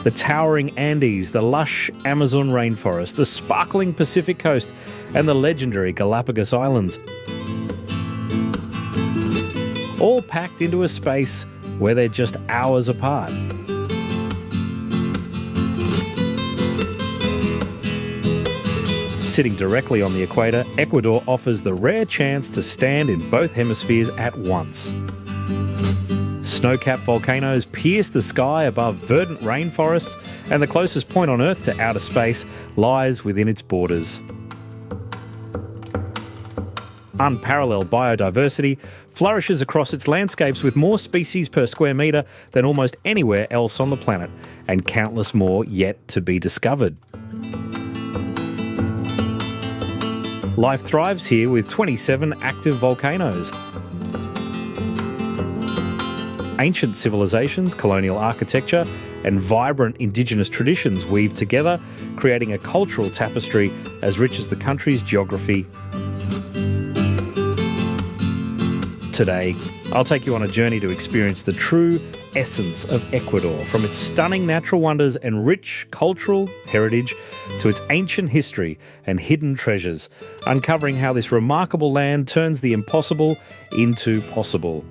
The towering Andes, the lush Amazon rainforest, the sparkling Pacific coast, and the legendary Galapagos Islands. All packed into a space where they're just hours apart. Sitting directly on the equator, Ecuador offers the rare chance to stand in both hemispheres at once. Snow-capped volcanoes pierce the sky above verdant rainforests, and the closest point on Earth to outer space lies within its borders. Unparalleled biodiversity flourishes across its landscapes with more species per square metre than almost anywhere else on the planet, and countless more yet to be discovered. Life thrives here with 27 active volcanoes. Ancient civilizations, colonial architecture, and vibrant indigenous traditions weave together, creating a cultural tapestry as rich as the country's geography. Today, I'll take you on a journey to experience the true essence of Ecuador, from its stunning natural wonders and rich cultural heritage to its ancient history and hidden treasures, uncovering how this remarkable land turns the impossible into possible.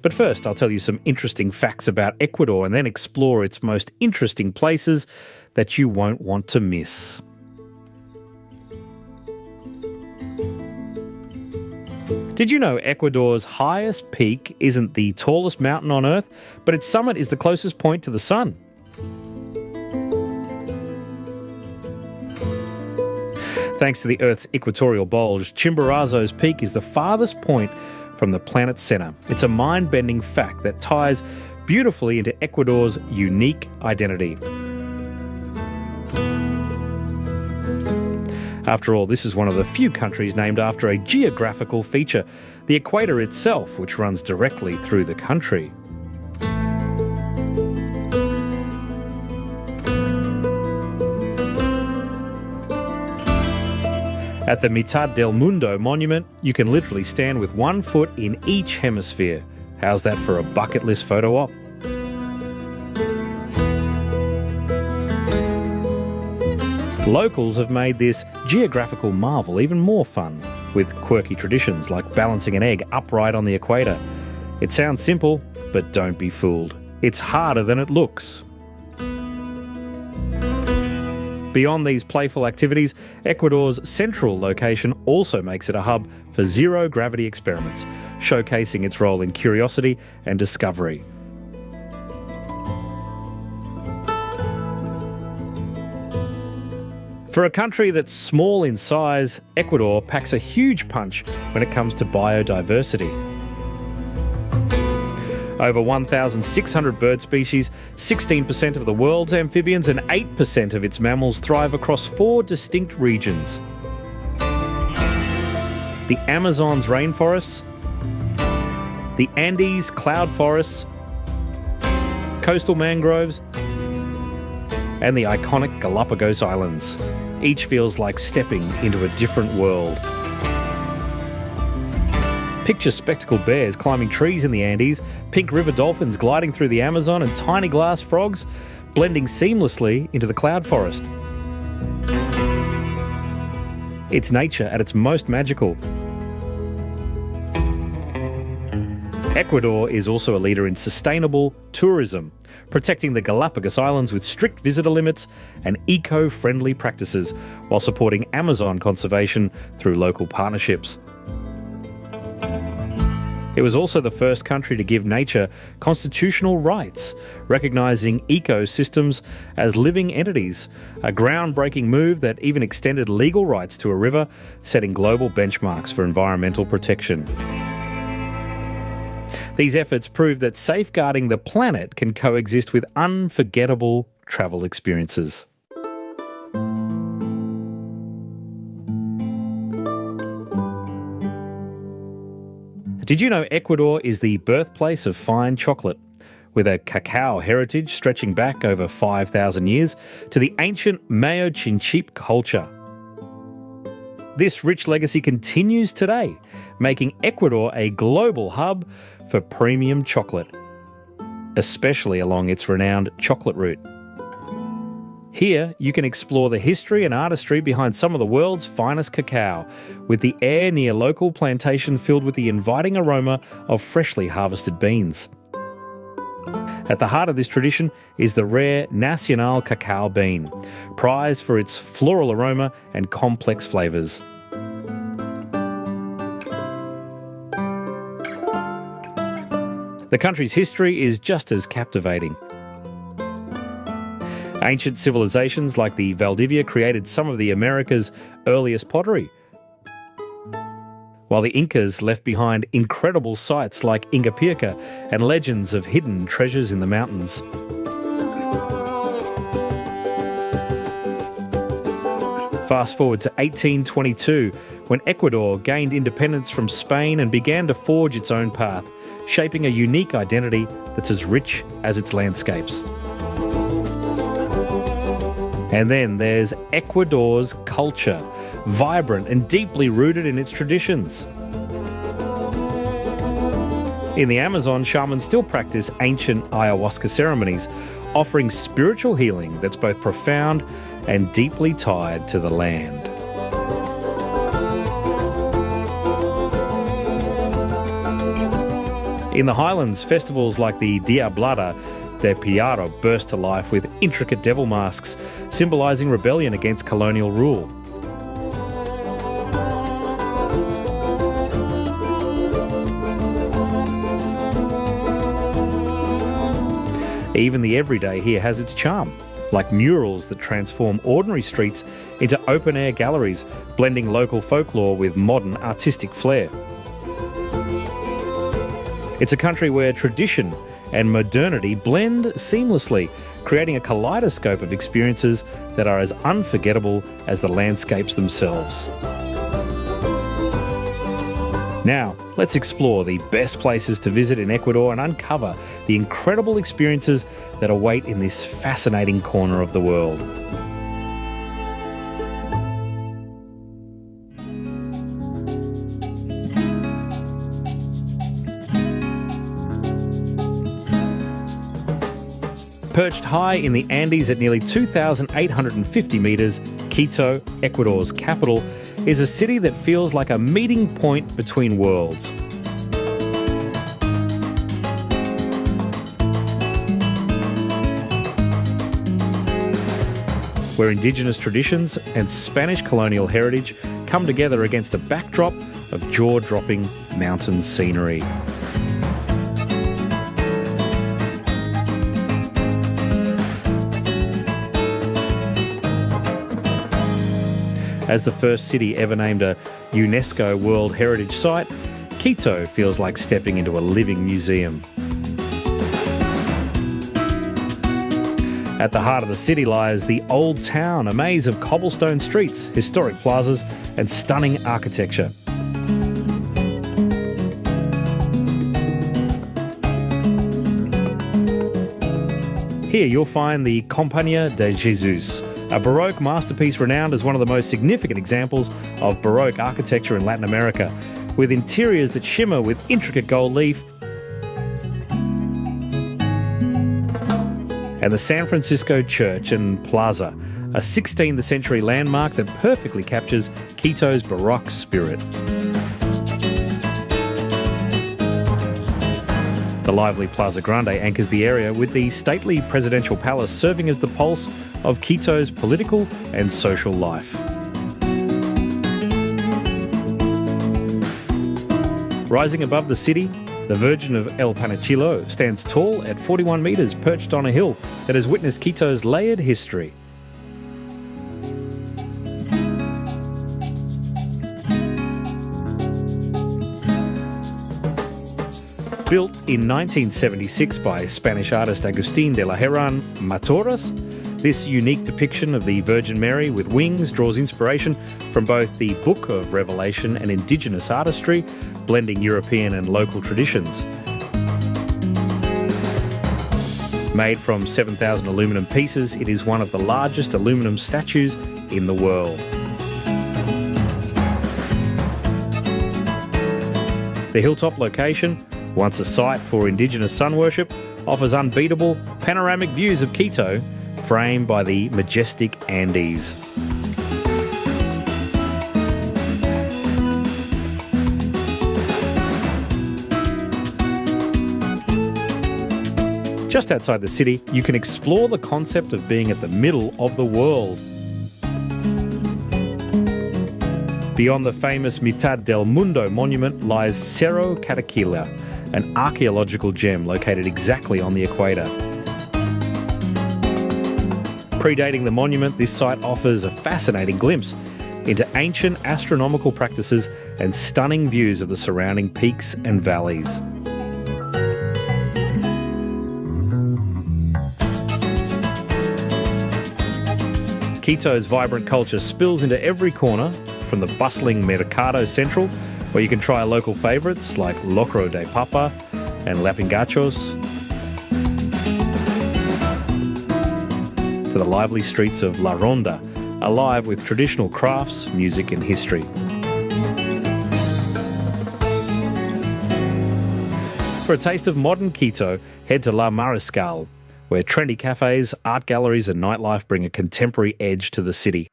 But first, I'll tell you some interesting facts about Ecuador and then explore its most interesting places that you won't want to miss. Did you know Ecuador's highest peak isn't the tallest mountain on Earth, but its summit is the closest point to the sun? Thanks to the Earth's equatorial bulge, Chimborazo's peak is the farthest point from the planet's centre. It's a mind-bending fact that ties beautifully into Ecuador's unique identity. After all, this is one of the few countries named after a geographical feature, the equator itself, which runs directly through the country. At the Mitad del Mundo monument, you can literally stand with 1 foot in each hemisphere. How's that for a bucket list photo op? Locals have made this geographical marvel even more fun, with quirky traditions like balancing an egg upright on the equator. It sounds simple, but don't be fooled. It's harder than it looks. Beyond these playful activities, Ecuador's central location also makes it a hub for zero-gravity experiments, showcasing its role in curiosity and discovery. For a country that's small in size, Ecuador packs a huge punch when it comes to biodiversity. Over 1,600 bird species, 16% of the world's amphibians and 8% of its mammals thrive across 4 distinct regions. The Amazon's rainforests, the Andes cloud forests, coastal mangroves, and the iconic Galapagos Islands. Each feels like stepping into a different world. Picture spectacled bears climbing trees in the Andes, pink river dolphins gliding through the Amazon, and tiny glass frogs blending seamlessly into the cloud forest. It's nature at its most magical. Ecuador is also a leader in sustainable tourism, protecting the Galapagos Islands with strict visitor limits and eco-friendly practices, while supporting Amazon conservation through local partnerships. It was also the first country to give nature constitutional rights, recognising ecosystems as living entities, a groundbreaking move that even extended legal rights to a river, setting global benchmarks for environmental protection. These efforts prove that safeguarding the planet can coexist with unforgettable travel experiences. Did you know Ecuador is the birthplace of fine chocolate, with a cacao heritage stretching back over 5,000 years to the ancient Mayo Chinchipe culture? This rich legacy continues today, making Ecuador a global hub for premium chocolate. especially along its renowned chocolate route. Here, you can explore the history and artistry behind some of the world's finest cacao, with the air near local plantation filled with the inviting aroma of freshly harvested beans. At the heart of this tradition is the rare Nacional cacao bean, prized for its floral aroma and complex flavours. The country's history is just as captivating. Ancient civilizations like the Valdivia created some of the America's earliest pottery, while the Incas left behind incredible sites like Ingapirca and legends of hidden treasures in the mountains. Fast forward to 1822, when Ecuador gained independence from Spain and began to forge its own path, shaping a unique identity that's as rich as its landscapes. And then there's Ecuador's culture, vibrant and deeply rooted in its traditions. In the Amazon, shamans still practice ancient ayahuasca ceremonies, offering spiritual healing that's both profound and deeply tied to the land. In the highlands, festivals like the Diablada de Piaro burst to life with intricate devil masks, symbolising rebellion against colonial rule. Even the everyday here has its charm, like murals that transform ordinary streets into open-air galleries, blending local folklore with modern artistic flair. It's a country where tradition and modernity blend seamlessly, creating a kaleidoscope of experiences that are as unforgettable as the landscapes themselves. Now, let's explore the best places to visit in Ecuador and uncover the incredible experiences that await in this fascinating corner of the world. Perched high in the Andes at nearly 2,850 metres, Quito, Ecuador's capital, is a city that feels like a meeting point between worlds. Where indigenous traditions and Spanish colonial heritage come together against a backdrop of jaw-dropping mountain scenery. As the first city ever named a UNESCO World Heritage Site, Quito feels like stepping into a living museum. At the heart of the city lies the Old Town, a maze of cobblestone streets, historic plazas, and stunning architecture. Here you'll find the Compañía de Jesus, a Baroque masterpiece renowned as one of the most significant examples of Baroque architecture in Latin America, with interiors that shimmer with intricate gold leaf, and the San Francisco Church and Plaza, a 16th century landmark that perfectly captures Quito's Baroque spirit. The lively Plaza Grande anchors the area, with the stately presidential palace serving as the pulse of Quito's political and social life. Rising above the city, the Virgin of El Panachillo stands tall at 41 metres, perched on a hill that has witnessed Quito's layered history. Built in 1976 by Spanish artist Agustín de la Herrán Matoras, this unique depiction of the Virgin Mary with wings draws inspiration from both the Book of Revelation and indigenous artistry, blending European and local traditions. Made from 7,000 aluminium pieces, it is one of the largest aluminium statues in the world. The hilltop location, once a site for indigenous sun worship, offers unbeatable panoramic views of Quito, framed by the majestic Andes. Just outside the city, you can explore the concept of being at the middle of the world. Beyond the famous Mitad del Mundo monument lies Cerro Cataquila, an archaeological gem located exactly on the equator. Predating the monument, this site offers a fascinating glimpse into ancient astronomical practices and stunning views of the surrounding peaks and valleys. Quito's vibrant culture spills into every corner, from the bustling Mercado Central, where you can try local favourites like locro de papa and lapingachos, to the lively streets of La Ronda, alive with traditional crafts, music and history. For a taste of modern Quito, head to La Mariscal, where trendy cafes, art galleries and nightlife bring a contemporary edge to the city.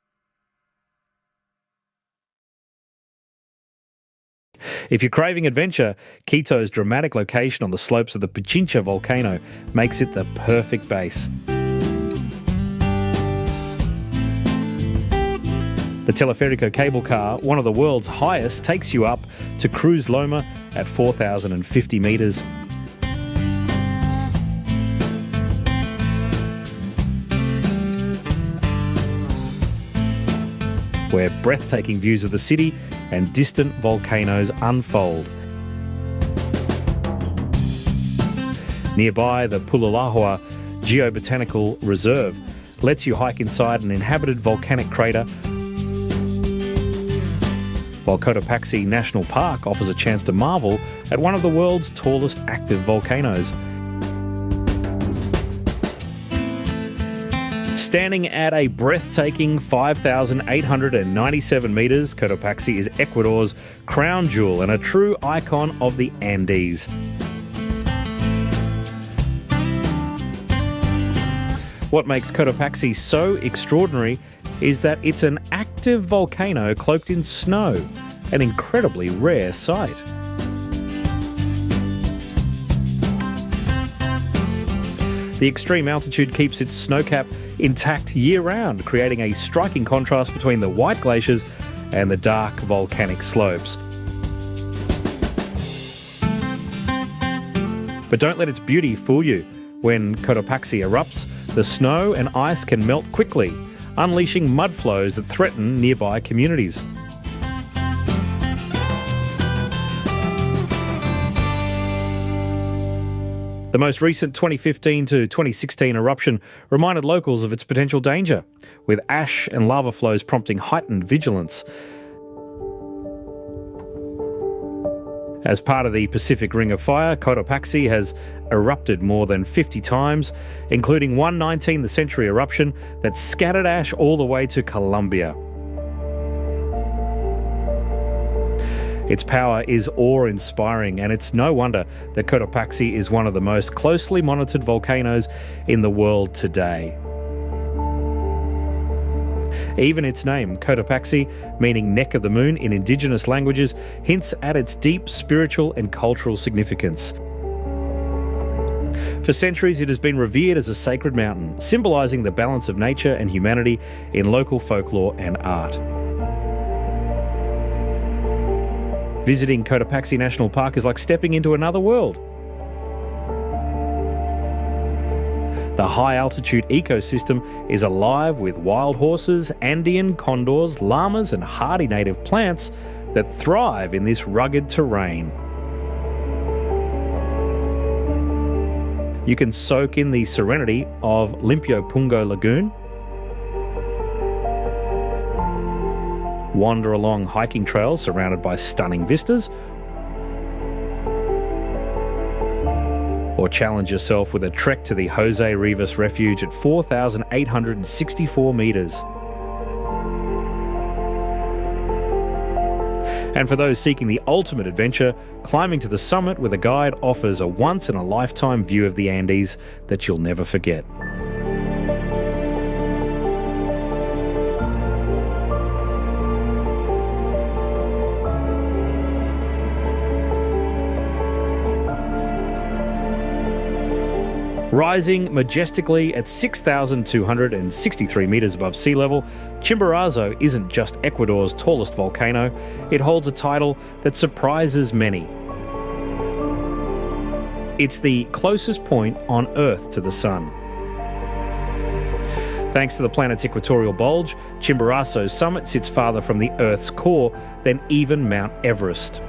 If you're craving adventure, Quito's dramatic location on the slopes of the Pichincha volcano makes it the perfect base. The Teleférico cable car, one of the world's highest, takes you up to Cruz Loma at 4,050 metres. Where breathtaking views of the city and distant volcanoes unfold. Nearby, the Pulalahua Geobotanical Reserve lets you hike inside an inhabited volcanic crater, while Cotopaxi National Park offers a chance to marvel at one of the world's tallest active volcanoes. Standing at a breathtaking 5,897 metres, Cotopaxi is Ecuador's crown jewel and a true icon of the Andes. What makes Cotopaxi so extraordinary is that it's an active volcano cloaked in snow, an incredibly rare sight. The extreme altitude keeps its snowcap intact year-round, creating a striking contrast between the white glaciers and the dark volcanic slopes. But don't let its beauty fool you. When Cotopaxi erupts, the snow and ice can melt quickly, unleashing mud flows that threaten nearby communities. The most recent 2015 to 2016 eruption reminded locals of its potential danger, with ash and lava flows prompting heightened vigilance. As part of the Pacific Ring of Fire, Cotopaxi has erupted more than 50 times, including one 19th century eruption that scattered ash all the way to Colombia. Its power is awe-inspiring, and it's no wonder that Cotopaxi is one of the most closely monitored volcanoes in the world today. Even its name, Cotopaxi, meaning neck of the moon in indigenous languages, hints at its deep spiritual and cultural significance. For centuries, it has been revered as a sacred mountain, symbolising the balance of nature and humanity in local folklore and art. Visiting Cotopaxi National Park is like stepping into another world. The high-altitude ecosystem is alive with wild horses, Andean condors, llamas and hardy native plants that thrive in this rugged terrain. You can soak in the serenity of Limpio Pungo Lagoon, wander along hiking trails surrounded by stunning vistas, or challenge yourself with a trek to the Jose Rivas Refuge at 4,864 metres. And for those seeking the ultimate adventure, climbing to the summit with a guide offers a once-in-a-lifetime view of the Andes that you'll never forget. Rising majestically at 6,263 metres above sea level, Chimborazo isn't just Ecuador's tallest volcano, it holds a title that surprises many. It's the closest point on Earth to the Sun. Thanks to the planet's equatorial bulge, Chimborazo's summit sits farther from the Earth's core than even Mount Everest.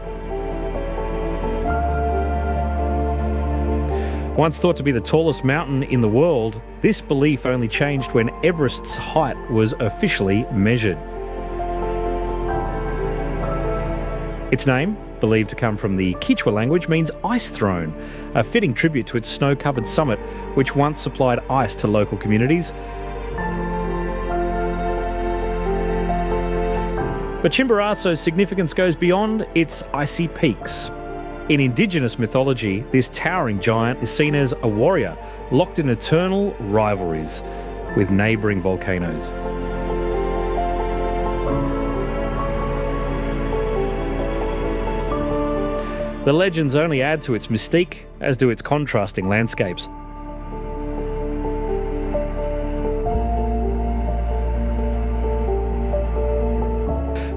Once thought to be the tallest mountain in the world, this belief only changed when Everest's height was officially measured. Its name, believed to come from the Quechua language, means ice throne, a fitting tribute to its snow-covered summit, which once supplied ice to local communities. But Chimborazo's significance goes beyond its icy peaks. In indigenous mythology, this towering giant is seen as a warrior locked in eternal rivalries with neighbouring volcanoes. The legends only add to its mystique, as do its contrasting landscapes.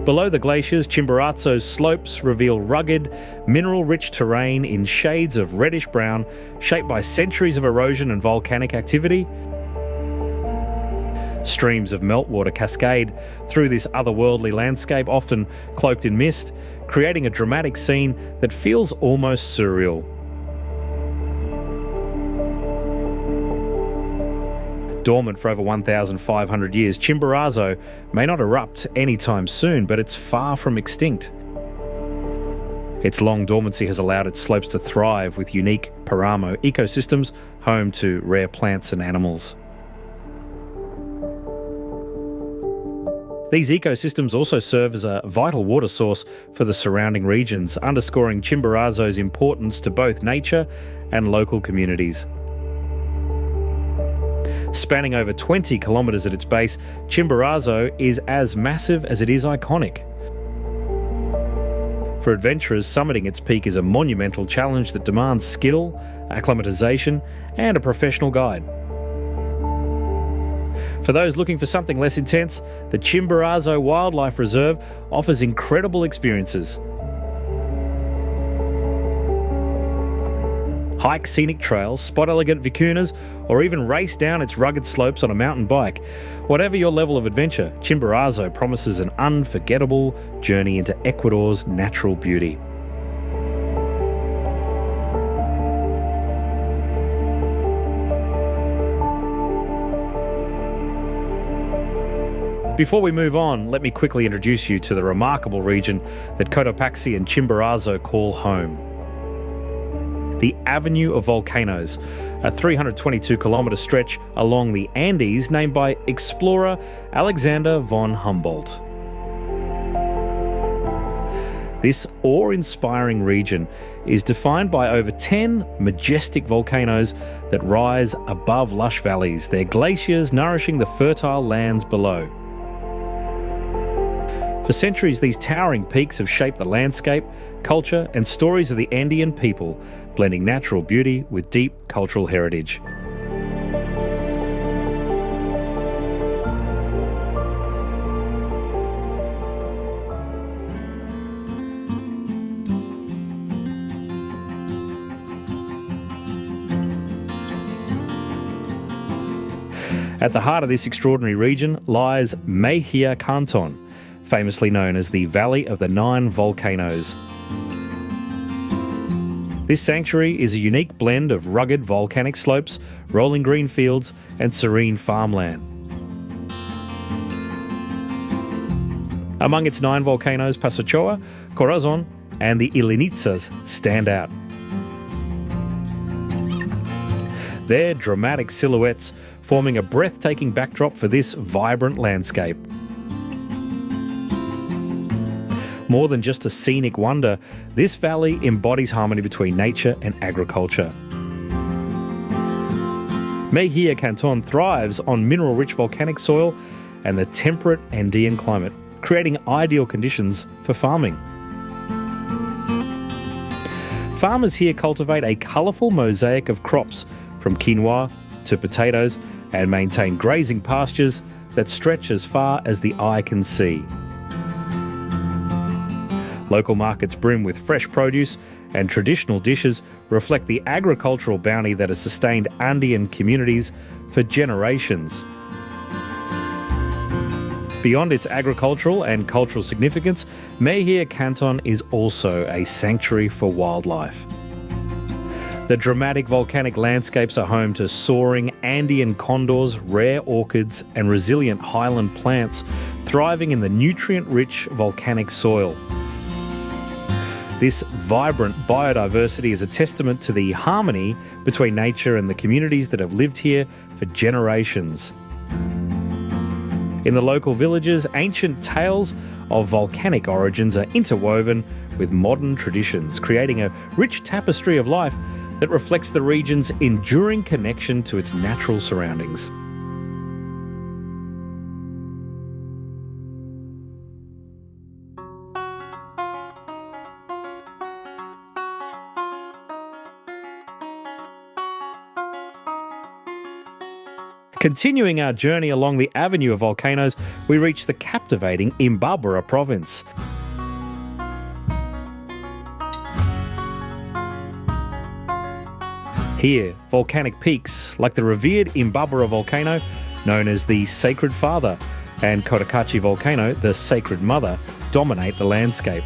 Below the glaciers, Chimborazo's slopes reveal rugged, mineral-rich terrain in shades of reddish-brown, shaped by centuries of erosion and volcanic activity. Streams of meltwater cascade through this otherworldly landscape, often cloaked in mist, creating a dramatic scene that feels almost surreal. Dormant for over 1,500 years, Chimborazo may not erupt anytime soon, but it's far from extinct. Its long dormancy has allowed its slopes to thrive with unique Paramo ecosystems, home to rare plants and animals. These ecosystems also serve as a vital water source for the surrounding regions, underscoring Chimborazo's importance to both nature and local communities. Spanning over 20 kilometres at its base, Chimborazo is as massive as it is iconic. For adventurers, summiting its peak is a monumental challenge that demands skill, acclimatisation, and a professional guide. For those looking for something less intense, the Chimborazo Wildlife Reserve offers incredible experiences. Hike scenic trails, spot elegant vicuñas, or even race down its rugged slopes on a mountain bike. Whatever your level of adventure, Chimborazo promises an unforgettable journey into Ecuador's natural beauty. Before we move on, let me quickly introduce you to the remarkable region that Cotopaxi and Chimborazo call home. The Avenue of Volcanoes, a 322-kilometre stretch along the Andes named by explorer Alexander von Humboldt. This awe-inspiring region is defined by over 10 majestic volcanoes that rise above lush valleys, their glaciers nourishing the fertile lands below. For centuries, these towering peaks have shaped the landscape, culture, and stories of the Andean people, blending natural beauty with deep cultural heritage. At the heart of this extraordinary region lies Mejia Canton, famously known as the Valley of the Nine Volcanoes. This sanctuary is a unique blend of rugged volcanic slopes, rolling green fields, and serene farmland. Among its 9 volcanoes, Pasochoa, Corazon, and the Ilinitsas stand out. Their dramatic silhouettes forming a breathtaking backdrop for this vibrant landscape. More than just a scenic wonder, this valley embodies harmony between nature and agriculture. Mejia Canton thrives on mineral-rich volcanic soil and the temperate Andean climate, creating ideal conditions for farming. Farmers here cultivate a colourful mosaic of crops, from quinoa to potatoes, and maintain grazing pastures that stretch as far as the eye can see. Local markets brim with fresh produce, and traditional dishes reflect the agricultural bounty that has sustained Andean communities for generations. Beyond its agricultural and cultural significance, Mejia Canton is also a sanctuary for wildlife. The dramatic volcanic landscapes are home to soaring Andean condors, rare orchids, and resilient highland plants thriving in the nutrient-rich volcanic soil. This vibrant biodiversity is a testament to the harmony between nature and the communities that have lived here for generations. In the local villages, ancient tales of volcanic origins are interwoven with modern traditions, creating a rich tapestry of life that reflects the region's enduring connection to its natural surroundings. Continuing our journey along the avenue of volcanoes, we reach the captivating Imbabura province. Here, volcanic peaks like the revered Imbabura volcano, known as the Sacred Father, and Cotacachi volcano, the Sacred Mother, dominate the landscape.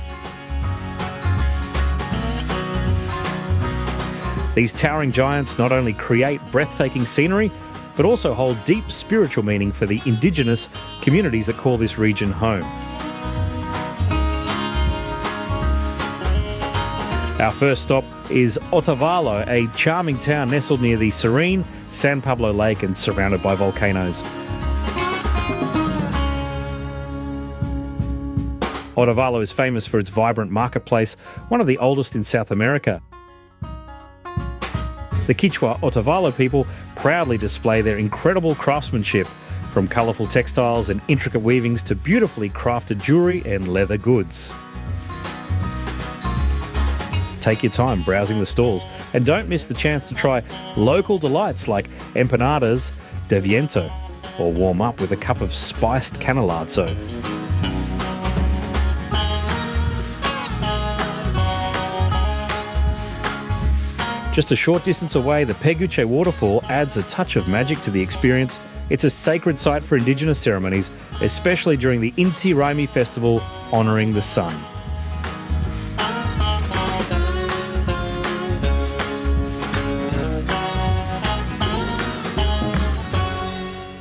These towering giants not only create breathtaking scenery, but also hold deep spiritual meaning for the indigenous communities that call this region home. Our first stop is Otavalo, a charming town nestled near the serene San Pablo Lake and surrounded by volcanoes. Otavalo is famous for its vibrant marketplace, one of the oldest in South America. The Quechua Otavalo people proudly display their incredible craftsmanship, from colourful textiles and intricate weavings to beautifully crafted jewellery and leather goods. Take your time browsing the stalls and don't miss the chance to try local delights like empanadas de viento, or warm up with a cup of spiced canelazo. Just a short distance away, the Peguche waterfall adds a touch of magic to the experience. It's a sacred site for indigenous ceremonies, especially during the Inti Raymi festival honouring the sun.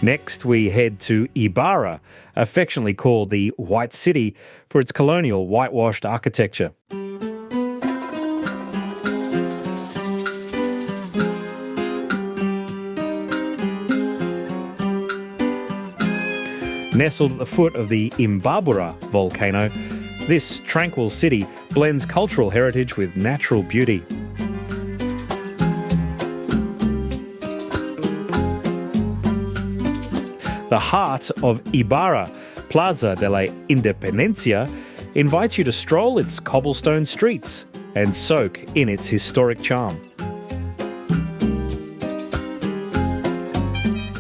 Next, we head to Ibarra, affectionately called the White City for its colonial whitewashed architecture. Nestled at the foot of the Imbabura volcano, this tranquil city blends cultural heritage with natural beauty. The heart of Ibarra, Plaza de la Independencia, invites you to stroll its cobblestone streets and soak in its historic charm.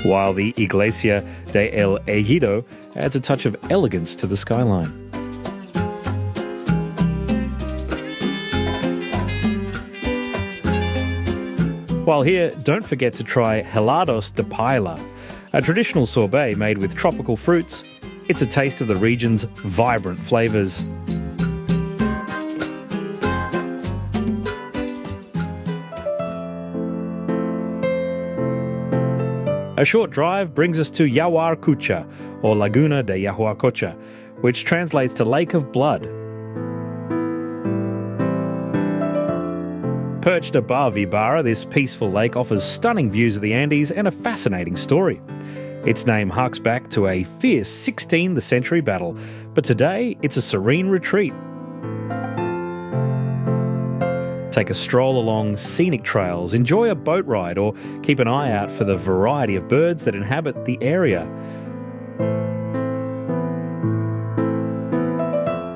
While the Iglesia de El Ejido adds a touch of elegance to the skyline. While here, don't forget to try helados de paella, a traditional sorbet made with tropical fruits. It's a taste of the region's vibrant flavours. A short drive brings us to Yahuarcocha, or Laguna de Yahuarcocha, which translates to Lake of Blood. Perched above Ibarra, this peaceful lake offers stunning views of the Andes and a fascinating story. Its name harks back to a fierce 16th century battle, but today it's a serene retreat Take a stroll along scenic trails, enjoy a boat ride, or keep an eye out for the variety of birds that inhabit the area.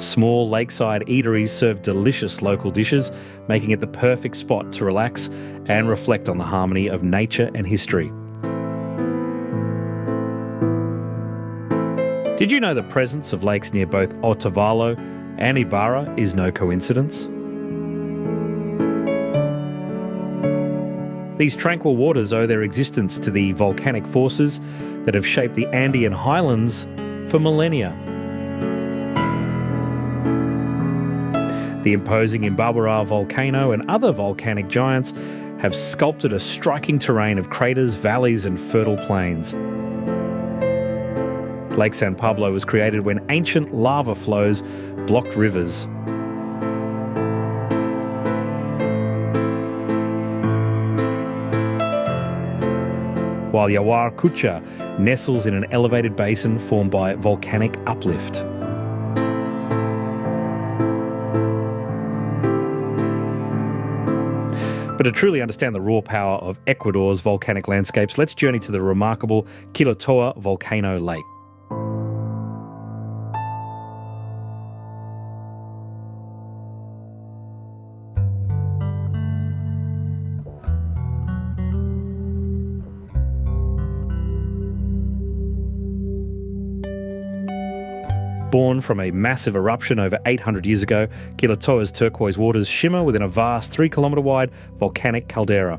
Small lakeside eateries serve delicious local dishes, making it the perfect spot to relax and reflect on the harmony of nature and history. Did you know the presence of lakes near both Otavalo and Ibarra is no coincidence? These tranquil waters owe their existence to the volcanic forces that have shaped the Andean highlands for millennia. The imposing Imbabura volcano and other volcanic giants have sculpted a striking terrain of craters, valleys and fertile plains. Lake San Pablo was created when ancient lava flows blocked rivers. While Yawar Kucha nestles in an elevated basin formed by volcanic uplift. But to truly understand the raw power of Ecuador's volcanic landscapes, let's journey to the remarkable Quilotoa volcano lake. Born from a massive eruption over 800 years ago, Quilotoa's turquoise waters shimmer within a vast 3-kilometre wide volcanic caldera.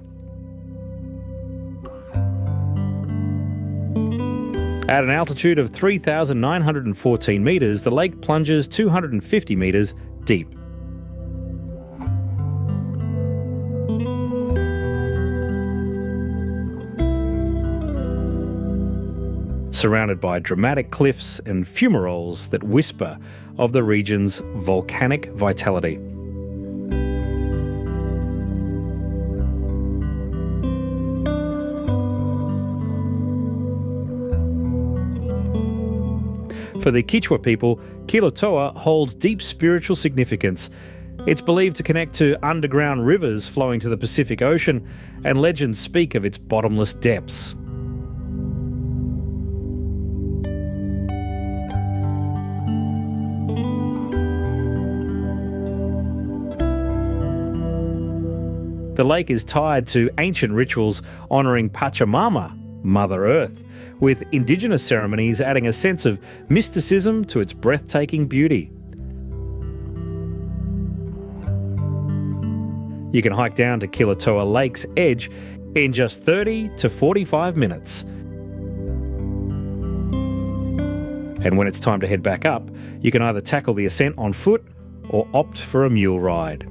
At an altitude of 3,914 metres, the lake plunges 250 metres deep. Surrounded by dramatic cliffs and fumaroles that whisper of the region's volcanic vitality. For the Quechua people, Quilotoa holds deep spiritual significance. It's believed to connect to underground rivers flowing to the Pacific Ocean, and legends speak of its bottomless depths. The lake is tied to ancient rituals honouring Pachamama, Mother Earth, with indigenous ceremonies adding a sense of mysticism to its breathtaking beauty. You can hike down to Quilotoa Lake's edge in just 30 to 45 minutes. And when it's time to head back up, you can either tackle the ascent on foot or opt for a mule ride.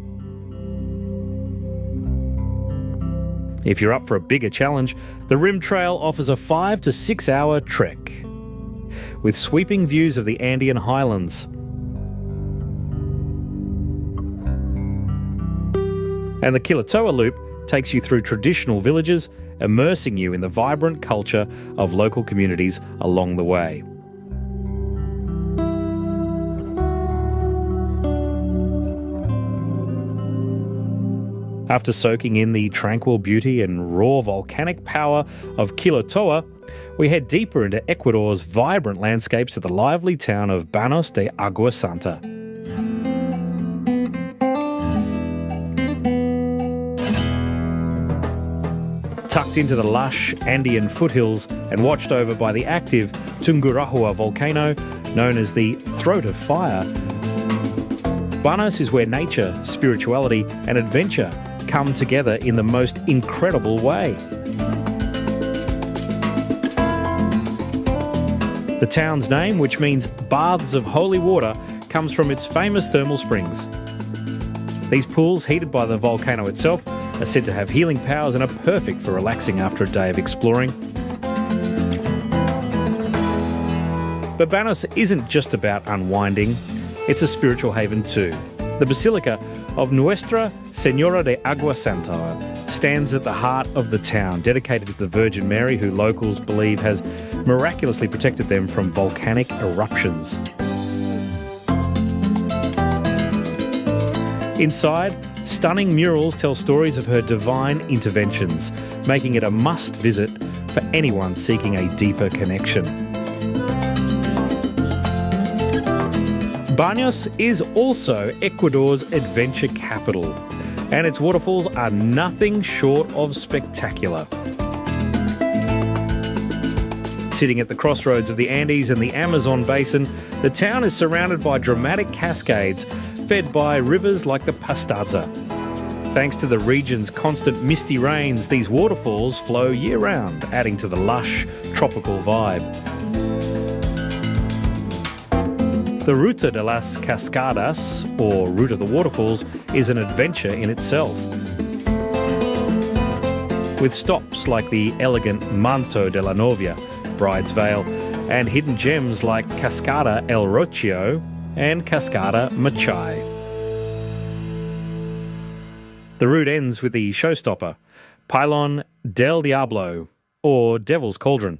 If you're up for a bigger challenge, the Rim Trail offers a 5 to 6 hour trek with sweeping views of the Andean highlands. And the Quilotoa Loop takes you through traditional villages, immersing you in the vibrant culture of local communities along the way. After soaking in the tranquil beauty and raw volcanic power of Quilotoa, we head deeper into Ecuador's vibrant landscapes to the lively town of Banos de Agua Santa. Tucked into the lush Andean foothills and watched over by the active Tungurahua volcano, known as the Throat of Fire, Banos is where nature, spirituality and adventure come together in the most incredible way. The town's name, which means baths of holy water, comes from its famous thermal springs. These pools, heated by the volcano itself, are said to have healing powers and are perfect for relaxing after a day of exploring. But Banos isn't just about unwinding, it's a spiritual haven too. The Basilica of Nuestra Señora de Agua Santa stands at the heart of the town, dedicated to the Virgin Mary, who locals believe has miraculously protected them from volcanic eruptions. Inside, Stunning murals tell stories of her divine interventions, making it a must visit for anyone seeking a deeper connection. Baños is also Ecuador's adventure capital, and its waterfalls are nothing short of spectacular. Sitting at the crossroads of the Andes and the Amazon basin, the town is surrounded by dramatic cascades fed by rivers like the Pastaza. Thanks to the region's constant misty rains, these waterfalls flow year-round, adding to the lush, tropical vibe. The Ruta de las Cascadas, or Route of the Waterfalls, is an adventure in itself. With stops like the elegant Manto de la Novia, Bride's Veil, and hidden gems like Cascada El Rocio and Cascada Machai. The route ends with the showstopper, Pylon del Diablo, or Devil's Cauldron.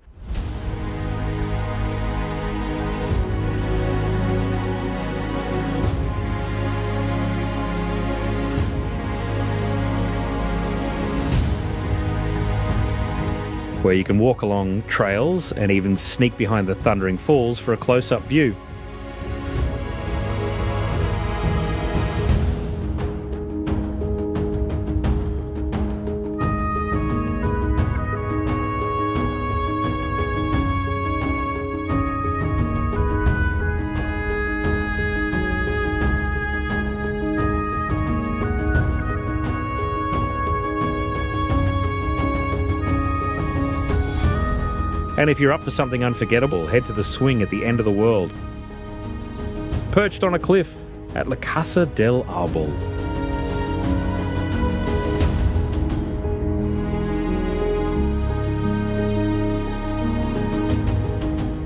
Where you can walk along trails and even sneak behind the thundering falls for a close-up view. And if you're up for something unforgettable, head to the swing at the end of the world. Perched on a cliff at La Casa del Arbol.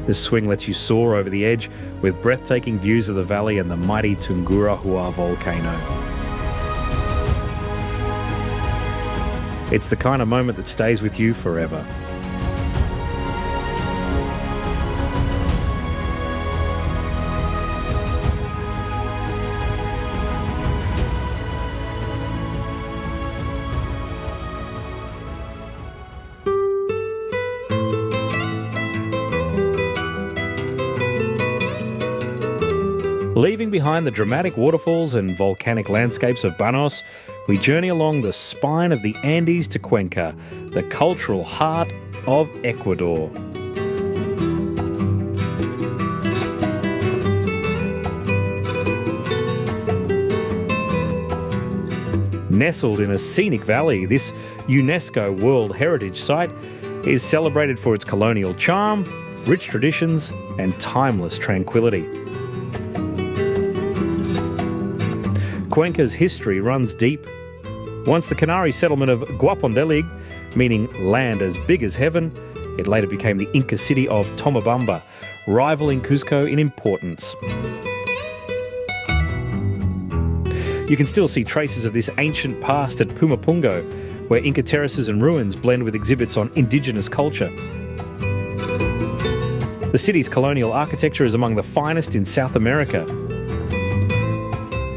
This swing lets you soar over the edge with breathtaking views of the valley and the mighty Tungurahua volcano. It's the kind of moment that stays with you forever. Leaving behind the dramatic waterfalls and volcanic landscapes of Baños, we journey along the spine of the Andes to Cuenca, the cultural heart of Ecuador. Nestled in a scenic valley, this UNESCO World Heritage Site is celebrated for its colonial charm, rich traditions, and timeless tranquility. Cuenca's history runs deep. Once the Canary settlement of Guapondelig, meaning land as big as heaven, it later became the Inca city of Tomabamba, rivaling Cuzco in importance. You can still see traces of this ancient past at Pumapungo, where Inca terraces and ruins blend with exhibits on indigenous culture. The city's colonial architecture is among the finest in South America.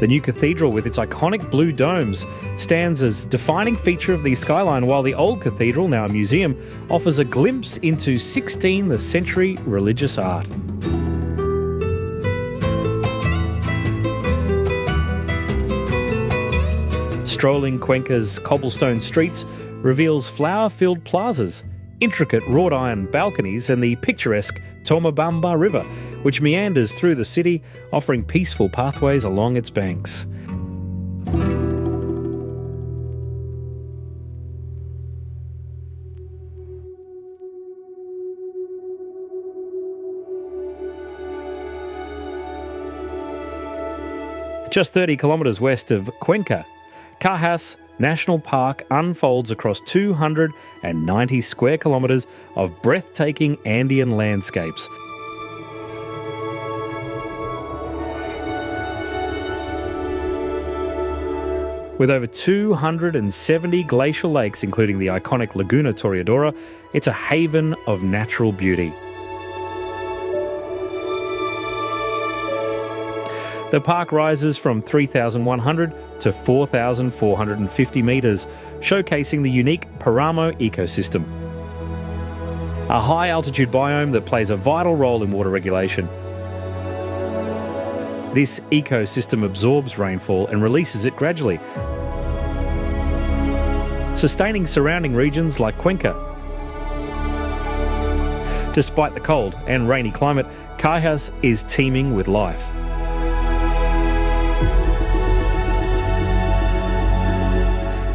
The new cathedral, with its iconic blue domes, stands as a defining feature of the skyline, while the old cathedral, now a museum, offers a glimpse into 16th century religious art. Strolling Cuenca's cobblestone streets reveals flower-filled plazas, intricate wrought iron balconies, and the picturesque Tomabamba River, which meanders through the city, offering peaceful pathways along its banks. Just 30 kilometres west of Cuenca, Cajas National Park unfolds across 290 square kilometres of breathtaking Andean landscapes. With over 270 glacial lakes, including the iconic Laguna Toreadora, it's a haven of natural beauty. The park rises from 3,100 to 4,450 metres, showcasing the unique Paramo ecosystem. A high-altitude biome that plays a vital role in water regulation. This ecosystem absorbs rainfall and releases it gradually, sustaining surrounding regions like Cuenca. Despite the cold and rainy climate, Cajas is teeming with life.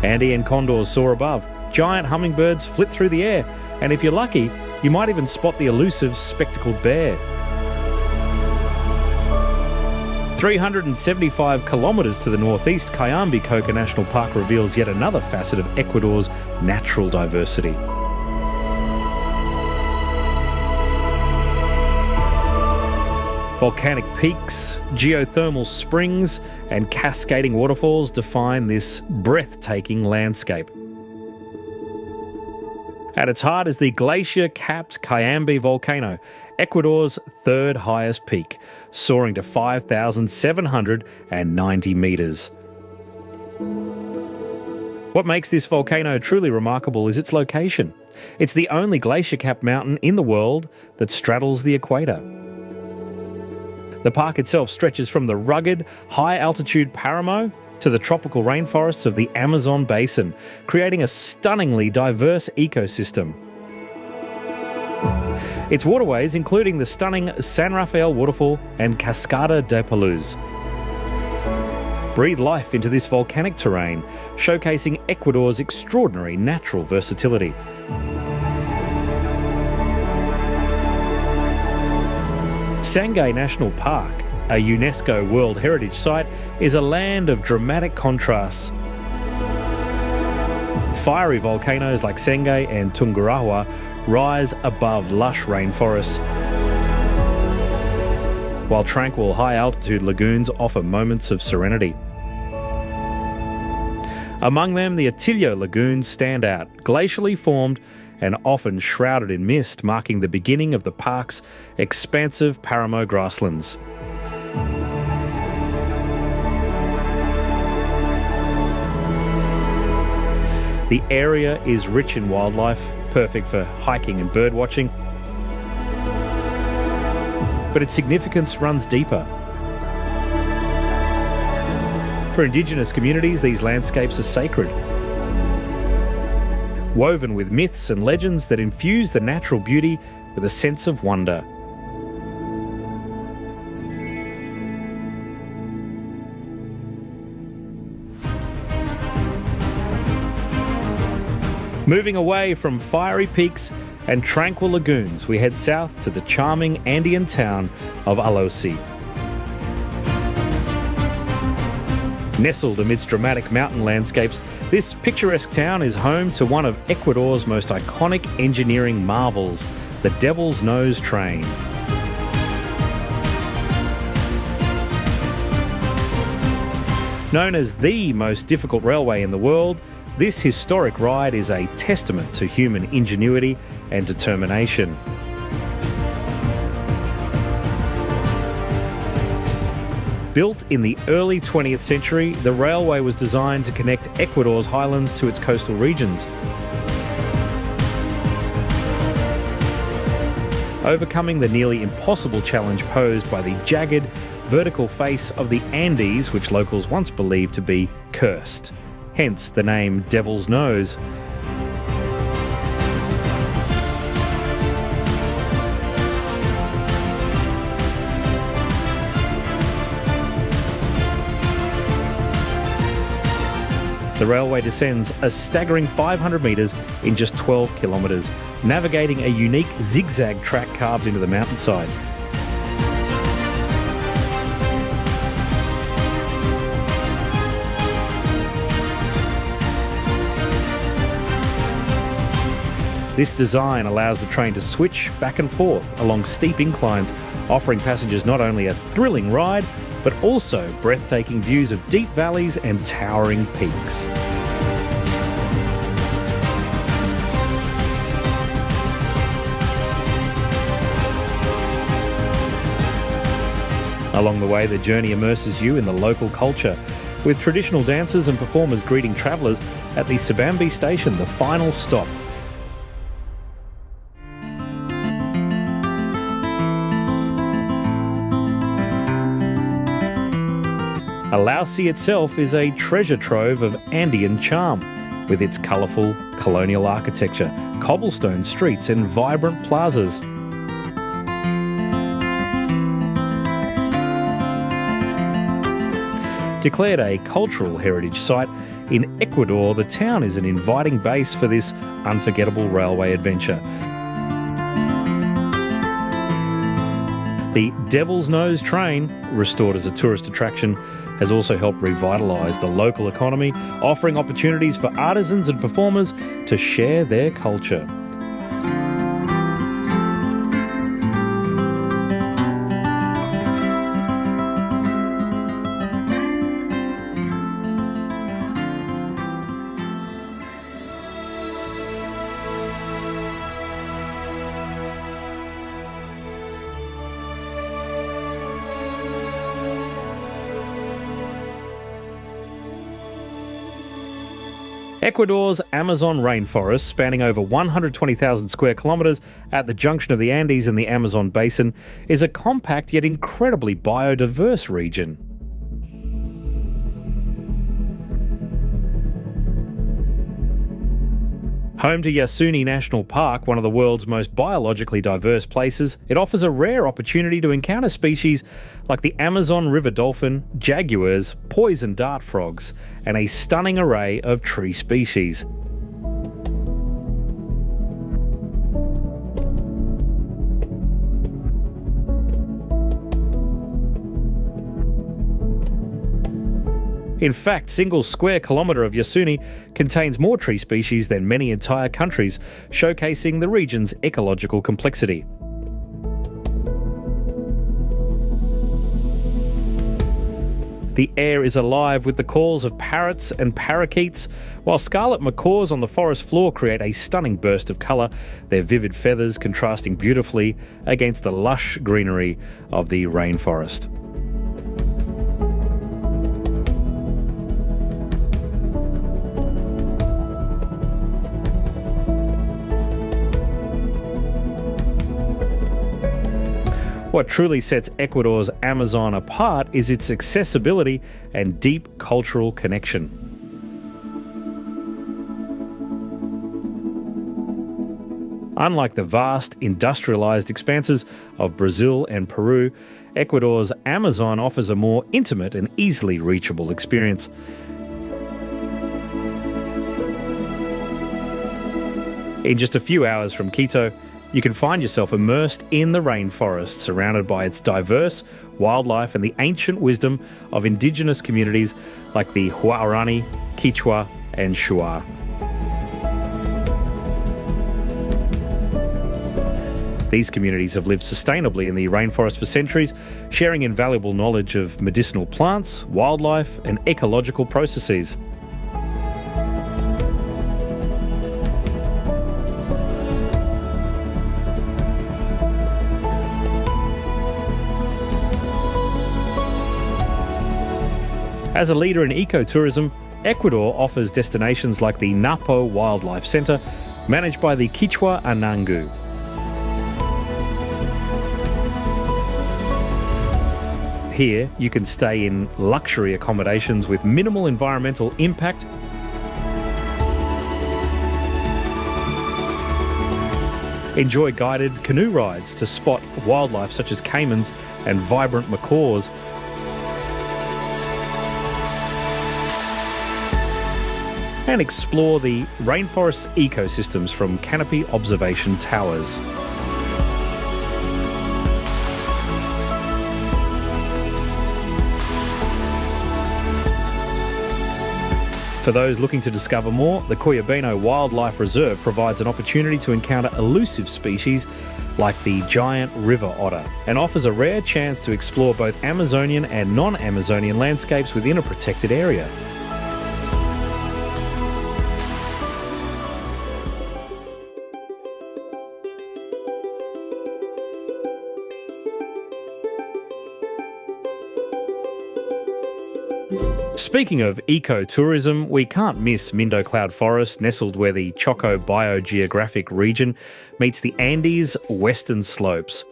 Andean condors soar above, giant hummingbirds flit through the air, and if you're lucky, you might even spot the elusive spectacled bear. 375 kilometres to the northeast, Cayambe-Coca National Park reveals yet another facet of Ecuador's natural diversity. Volcanic peaks, geothermal springs, and cascading waterfalls define this breathtaking landscape. At its heart is the glacier-capped Cayambe volcano, Ecuador's third highest peak, soaring to 5,790 metres. What makes this volcano truly remarkable is its location. It's the only glacier-capped mountain in the world that straddles the equator. The park itself stretches from the rugged, high-altitude Paramo to the tropical rainforests of the Amazon basin, creating a stunningly diverse ecosystem. Its waterways, including the stunning San Rafael waterfall and Cascada de Peluz, breathe life into this volcanic terrain, showcasing Ecuador's extraordinary natural versatility. Sangay National Park, a UNESCO World Heritage Site, is a land of dramatic contrasts. Fiery volcanoes like Sangay and Tungurahua rise above lush rainforests, while tranquil high-altitude lagoons offer moments of serenity. Among them, the Atillo lagoons stand out, glacially formed and often shrouded in mist, marking the beginning of the park's expansive Paramo grasslands. The area is rich in wildlife, perfect for hiking and bird watching, but its significance runs deeper. For Indigenous communities, these landscapes are sacred, woven with myths and legends that infuse the natural beauty with a sense of wonder. Moving away from fiery peaks and tranquil lagoons, we head south to the charming Andean town of Alosi. Nestled amidst dramatic mountain landscapes, this picturesque town is home to one of Ecuador's most iconic engineering marvels, the Devil's Nose train. Known as the most difficult railway in the world, this historic ride is a testament to human ingenuity and determination. Built in the early 20th century, the railway was designed to connect Ecuador's highlands to its coastal regions. Overcoming the nearly impossible challenge posed by the jagged, vertical face of the Andes, which locals once believed to be cursed. Hence the name Devil's Nose. The railway descends a staggering 500 metres in just 12 kilometres, navigating a unique zigzag track carved into the mountainside. This design allows the train to switch back and forth along steep inclines, offering passengers not only a thrilling ride, but also breathtaking views of deep valleys and towering peaks. Along the way, the journey immerses you in the local culture, with traditional dancers and performers greeting travellers at the Sabambi station, the final stop. Alausi itself is a treasure trove of Andean charm, with its colourful colonial architecture, cobblestone streets and vibrant plazas. Declared a cultural heritage site, in Ecuador the town is an inviting base for this unforgettable railway adventure. The Devil's Nose train, restored as a tourist attraction, has also helped revitalise the local economy, offering opportunities for artisans and performers to share their culture. Ecuador's Amazon rainforest, spanning over 120,000 square kilometres at the junction of the Andes and the Amazon basin, is a compact yet incredibly biodiverse region. Home to Yasuni National Park, one of the world's most biologically diverse places, it offers a rare opportunity to encounter species like the Amazon river dolphin, jaguars, poison dart frogs, and a stunning array of tree species. In fact, single square kilometre of Yasuni contains more tree species than many entire countries, showcasing the region's ecological complexity. The air is alive with the calls of parrots and parakeets, while scarlet macaws on the forest floor create a stunning burst of colour, their vivid feathers contrasting beautifully against the lush greenery of the rainforest. What truly sets Ecuador's Amazon apart is its accessibility and deep cultural connection. Unlike the vast, industrialised expanses of Brazil and Peru, Ecuador's Amazon offers a more intimate and easily reachable experience. In just a few hours from Quito, you can find yourself immersed in the rainforest, surrounded by its diverse wildlife and the ancient wisdom of indigenous communities like the Huaorani, Quechua, and Shuar. These communities have lived sustainably in the rainforest for centuries, sharing invaluable knowledge of medicinal plants, wildlife, and ecological processes. As a leader in ecotourism, Ecuador offers destinations like the Napo Wildlife Centre, managed by the Quechua Anangu. Here, you can stay in luxury accommodations with minimal environmental impact, enjoy guided canoe rides to spot wildlife such as caimans and vibrant macaws, and explore the rainforest's ecosystems from canopy observation towers. For those looking to discover more, the Cuyabeno Wildlife Reserve provides an opportunity to encounter elusive species like the giant river otter, and offers a rare chance to explore both Amazonian and non-Amazonian landscapes within a protected area. Speaking of ecotourism, we can't miss Mindo Cloud Forest, nestled where the Choco biogeographic region meets the Andes western slopes.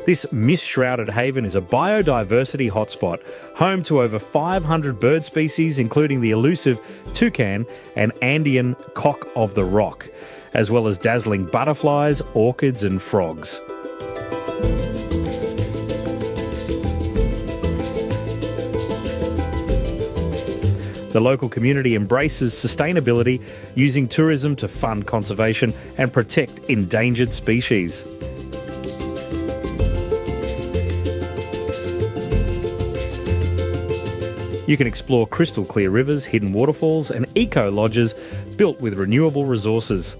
This mist-shrouded haven is a biodiversity hotspot, home to over 500 bird species, including the elusive toucan and Andean cock of the rock, as well as dazzling butterflies, orchids and frogs. The local community embraces sustainability, using tourism to fund conservation and protect endangered species. You can explore crystal clear rivers, hidden waterfalls and eco-lodges built with renewable resources.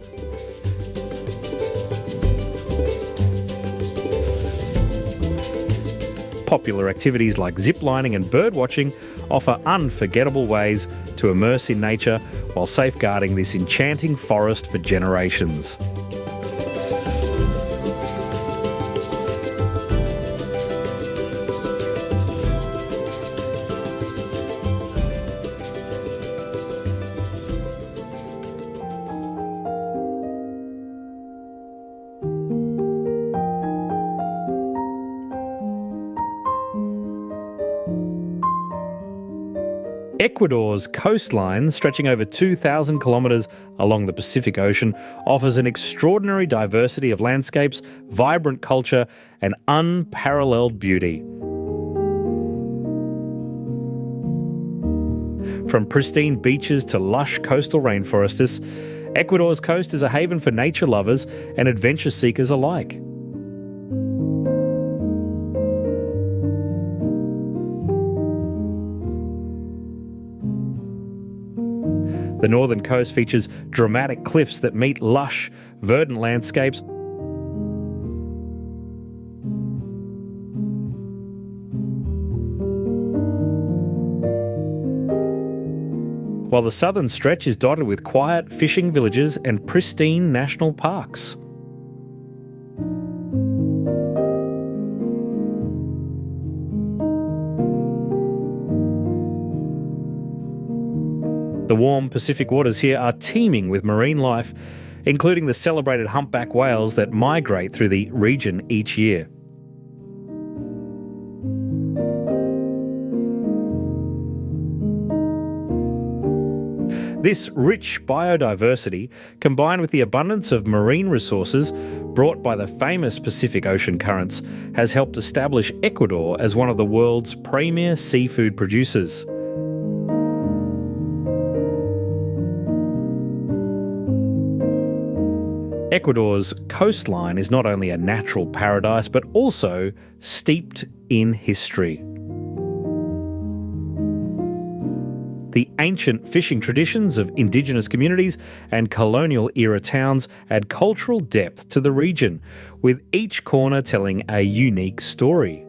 Popular activities like ziplining and birdwatching offer unforgettable ways to immerse in nature while safeguarding this enchanting forest for generations. Ecuador's coastline, stretching over 2,000 kilometres along the Pacific Ocean, offers an extraordinary diversity of landscapes, vibrant culture and unparalleled beauty. From pristine beaches to lush coastal rainforests, Ecuador's coast is a haven for nature lovers and adventure seekers alike. The northern coast features dramatic cliffs that meet lush, verdant landscapes, while the southern stretch is dotted with quiet fishing villages and pristine national parks. The warm Pacific waters here are teeming with marine life, including the celebrated humpback whales that migrate through the region each year. This rich biodiversity, combined with the abundance of marine resources brought by the famous Pacific Ocean currents, has helped establish Ecuador as one of the world's premier seafood producers. Ecuador's coastline is not only a natural paradise, but also steeped in history. The ancient fishing traditions of indigenous communities and colonial-era towns add cultural depth to the region, with each corner telling a unique story.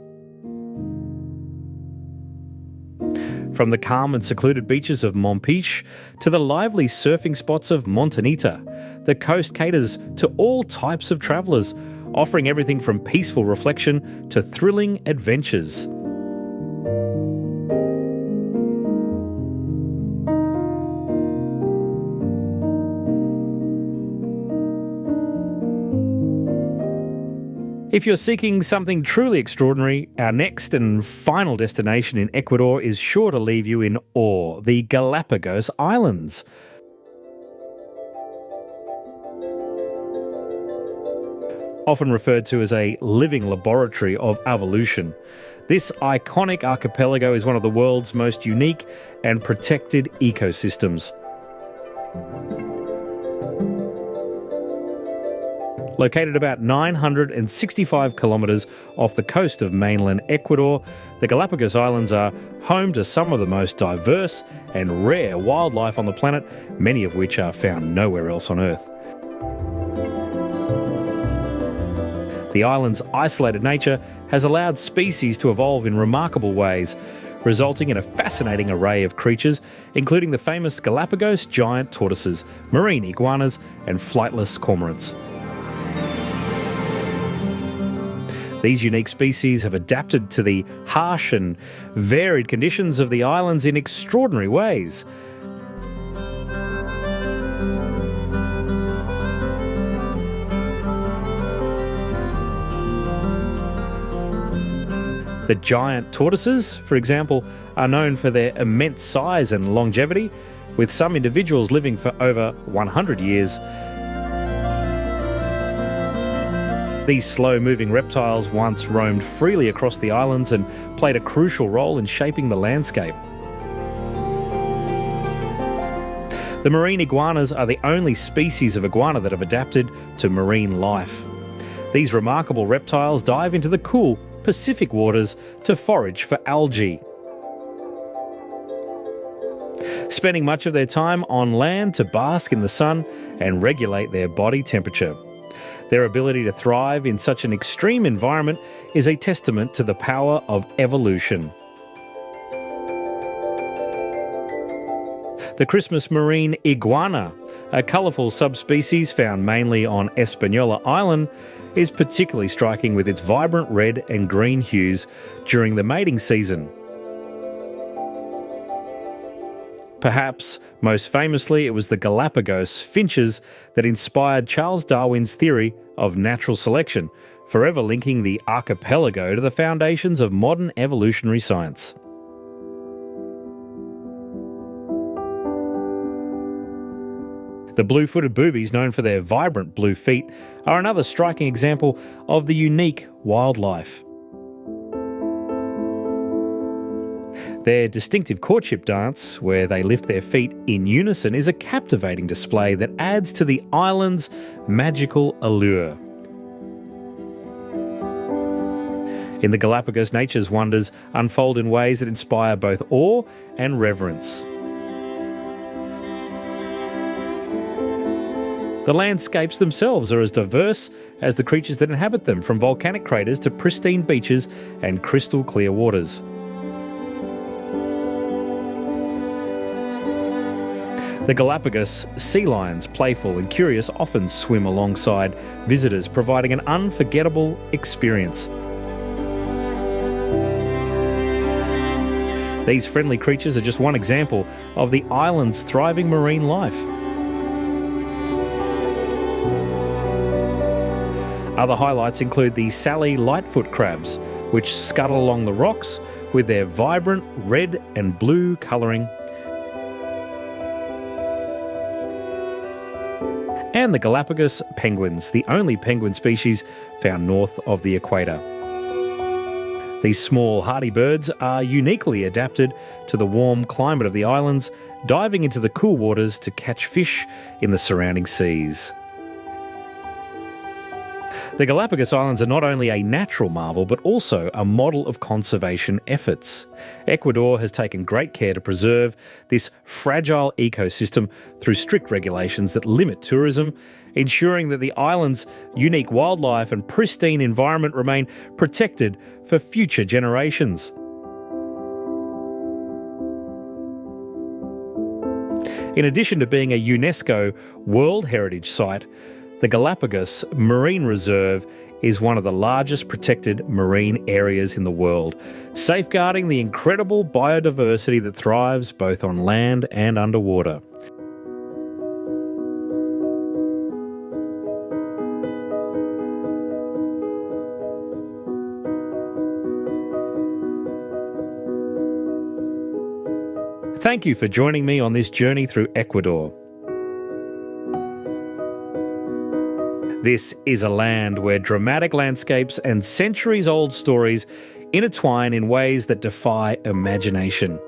From the calm and secluded beaches of Mompiche to the lively surfing spots of Montanita, the coast caters to all types of travellers, offering everything from peaceful reflection to thrilling adventures. If you're seeking something truly extraordinary, our next and final destination in Ecuador is sure to leave you in awe: the Galapagos Islands. Often referred to as a living laboratory of evolution, this iconic archipelago is one of the world's most unique and protected ecosystems. Located about 965 kilometres off the coast of mainland Ecuador, the Galapagos Islands are home to some of the most diverse and rare wildlife on the planet, many of which are found nowhere else on Earth. The island's isolated nature has allowed species to evolve in remarkable ways, resulting in a fascinating array of creatures, including the famous Galapagos giant tortoises, marine iguanas and flightless cormorants. These unique species have adapted to the harsh and varied conditions of the islands in extraordinary ways. The giant tortoises, for example, are known for their immense size and longevity, with some individuals living for over 100 years. These slow-moving reptiles once roamed freely across the islands and played a crucial role in shaping the landscape. The marine iguanas are the only species of iguana that have adapted to marine life. These remarkable reptiles dive into the cool Pacific waters to forage for algae. Spending much of their time on land to bask in the sun and regulate their body temperature. Their ability to thrive in such an extreme environment is a testament to the power of evolution. The Christmas marine iguana, a colourful subspecies found mainly on Espanola Island, is particularly striking with its vibrant red and green hues during the mating season. Perhaps most famously, it was the Galapagos finches that inspired Charles Darwin's theory of natural selection, forever linking the archipelago to the foundations of modern evolutionary science. The blue-footed boobies, known for their vibrant blue feet, are another striking example of the unique wildlife. Their distinctive courtship dance, where they lift their feet in unison, is a captivating display that adds to the island's magical allure. In the Galapagos, nature's wonders unfold in ways that inspire both awe and reverence. The landscapes themselves are as diverse as the creatures that inhabit them, from volcanic craters to pristine beaches and crystal clear waters. The Galapagos sea lions, playful and curious, often swim alongside visitors, providing an unforgettable experience. These friendly creatures are just one example of the island's thriving marine life. Other highlights include the Sally lightfoot crabs, which scuttle along the rocks with their vibrant red and blue colouring, and the Galapagos penguins, the only penguin species found north of the equator. These small, hardy birds are uniquely adapted to the warm climate of the islands, diving into the cool waters to catch fish in the surrounding seas. The Galapagos Islands are not only a natural marvel, but also a model of conservation efforts. Ecuador has taken great care to preserve this fragile ecosystem through strict regulations that limit tourism, ensuring that the island's unique wildlife and pristine environment remain protected for future generations. In addition to being a UNESCO World Heritage Site, the Galapagos Marine Reserve is one of the largest protected marine areas in the world, safeguarding the incredible biodiversity that thrives both on land and underwater. Thank you for joining me on this journey through Ecuador. This is a land where dramatic landscapes and centuries-old stories intertwine in ways that defy imagination.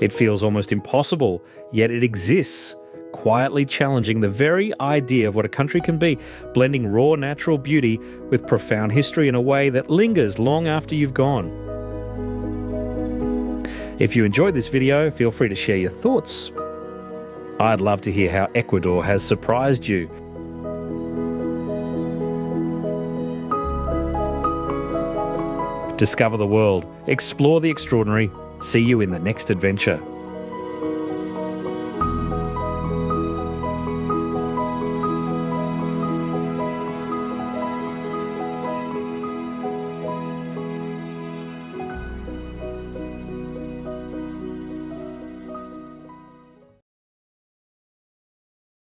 It feels almost impossible, yet it exists, quietly challenging the very idea of what a country can be, blending raw natural beauty with profound history in a way that lingers long after you've gone. If you enjoyed this video, feel free to share your thoughts. I'd love to hear how Ecuador has surprised you. Discover the world, explore the extraordinary. See you in the next adventure.